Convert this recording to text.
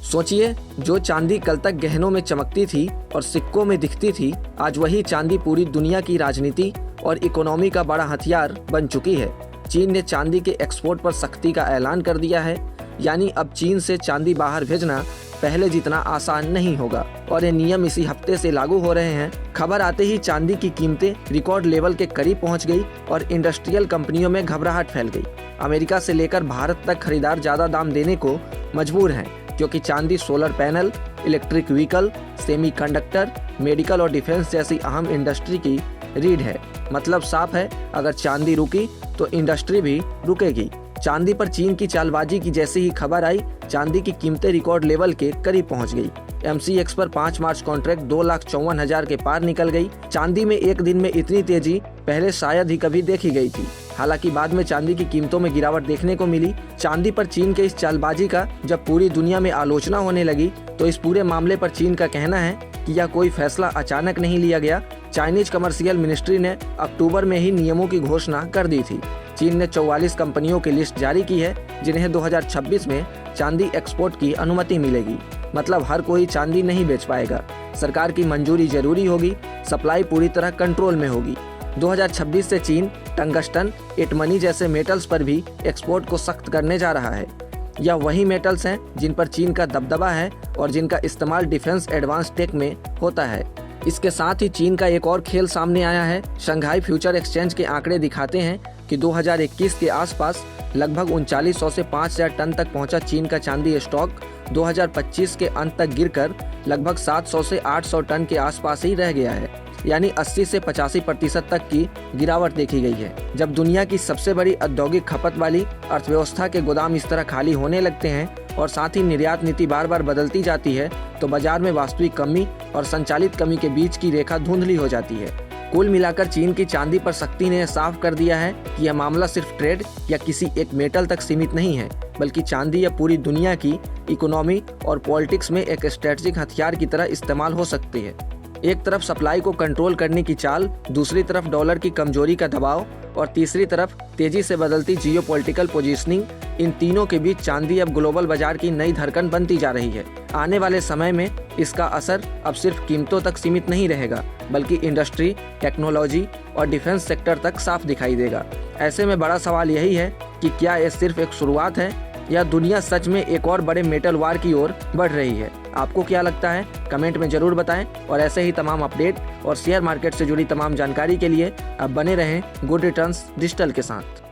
सोचिए, जो चांदी कल तक गहनों में चमकती थी और सिक्कों में दिखती थी, आज वही चांदी पूरी दुनिया की राजनीति और इकोनॉमी का बड़ा हथियार बन चुकी है। चीन ने चांदी के एक्सपोर्ट पर सख्ती का ऐलान कर दिया है, यानी अब चीन से चांदी बाहर भेजना पहले जितना आसान नहीं होगा और ये नियम इसी हफ्ते से लागू हो रहे हैं। खबर आते ही चांदी की कीमतें रिकॉर्ड लेवल के करीब पहुंच गई और इंडस्ट्रियल कंपनियों में घबराहट फैल गई। अमेरिका से लेकर भारत तक खरीदार ज्यादा दाम देने को मजबूर हैं, क्योंकि चांदी solar panel, electric vehicle, semiconductor, medical और डिफेंस जैसी अहम इंडस्ट्री की रीढ़ है। मतलब साफ है, अगर चांदी रुकी तो इंडस्ट्री भी रुकेगी। चांदी पर चीन की चालबाजी की जैसी ही खबर आई, चांदी की कीमतें रिकॉर्ड लेवल के करीब पहुंच गई। MCX पर 5 मार्च कॉन्ट्रैक्ट 2,54,000 के पार निकल गई। चांदी में एक दिन में इतनी तेजी पहले शायद ही कभी देखी गई थी। हालांकि बाद में चांदी की कीमतों में गिरावट देखने को मिली। चांदी पर चीन के इस चालबाजी का जब पूरी दुनिया में आलोचना होने लगी, तो इस पूरे मामले पर चीन का कहना है कि यह कोई फैसला अचानक नहीं लिया गया। चाइनीज कमर्शियल मिनिस्ट्री ने अक्टूबर में ही नियमों की घोषणा कर दी थी। चीन ने 44 कंपनियों की लिस्ट जारी की है, जिन्हें 2026 में चांदी एक्सपोर्ट की अनुमति मिलेगी। मतलब हर कोई चांदी नहीं बेच पाएगा, सरकार की मंजूरी जरूरी होगी, सप्लाई पूरी तरह कंट्रोल में होगी। 2026 से चीन टंगस्टन, एटमनी जैसे मेटल्स पर भी एक्सपोर्ट को सख्त करने जा रहा है। यह वही मेटल्स हैं जिन पर चीन का दबदबा है और जिनका इस्तेमाल डिफेंस एडवांस टेक में होता है। इसके साथ ही चीन का एक और खेल सामने आया है। शंघाई फ्यूचर एक्सचेंज के आंकड़े दिखाते हैं कि 2021 के आसपास लगभग 3900 से 5000 टन तक पहुंचा चीन का चांदी स्टॉक 2025 के अंत तक गिरकर लगभग 700 से 800 टन के आसपास ही रह गया है। यानी 80 से 85% तक की गिरावट देखी गई है। जब दुनिया की सबसे बड़ी औद्योगिक खपत वाली अर्थव्यवस्था के गोदाम इस तरह खाली होने लगते हैं और साथ ही निर्यात नीति बार बार बदलती जाती है, तो बाजार में वास्तविक कमी और संचालित कमी के बीच की रेखा धुंधली हो जाती है। कुल मिलाकर चीन की चांदी पर सख्ती ने साफ कर दिया है कि यह मामला सिर्फ ट्रेड या किसी एक मेटल तक सीमित नहीं है, बल्कि चांदी या पूरी दुनिया की इकोनॉमी और पॉलिटिक्स में एक स्ट्रेटेजिक हथियार की तरह इस्तेमाल हो सकती है। एक तरफ सप्लाई को कंट्रोल करने की चाल, दूसरी तरफ डॉलर की कमजोरी का दबाव और तीसरी तरफ तेजी से बदलती जियोपॉलिटिकल पोजीशनिंग। इन तीनों के बीच चांदी अब ग्लोबल बाजार की नई धड़कन बनती जा रही है। आने वाले समय में इसका असर अब सिर्फ कीमतों तक सीमित नहीं रहेगा, बल्कि इंडस्ट्री, टेक्नोलॉजी और डिफेंस सेक्टर तक साफ दिखाई देगा। ऐसे में बड़ा सवाल यही है कि क्या ये सिर्फ एक शुरुआत है या दुनिया सच में एक और बड़े मेटल वार की ओर बढ़ रही है। आपको क्या लगता है, कमेंट में जरूर बताएं। और ऐसे ही तमाम अपडेट और शेयर मार्केट से जुड़ी तमाम जानकारी के लिए आप बने रहें गुड रिटर्न्स डिजिटल के साथ।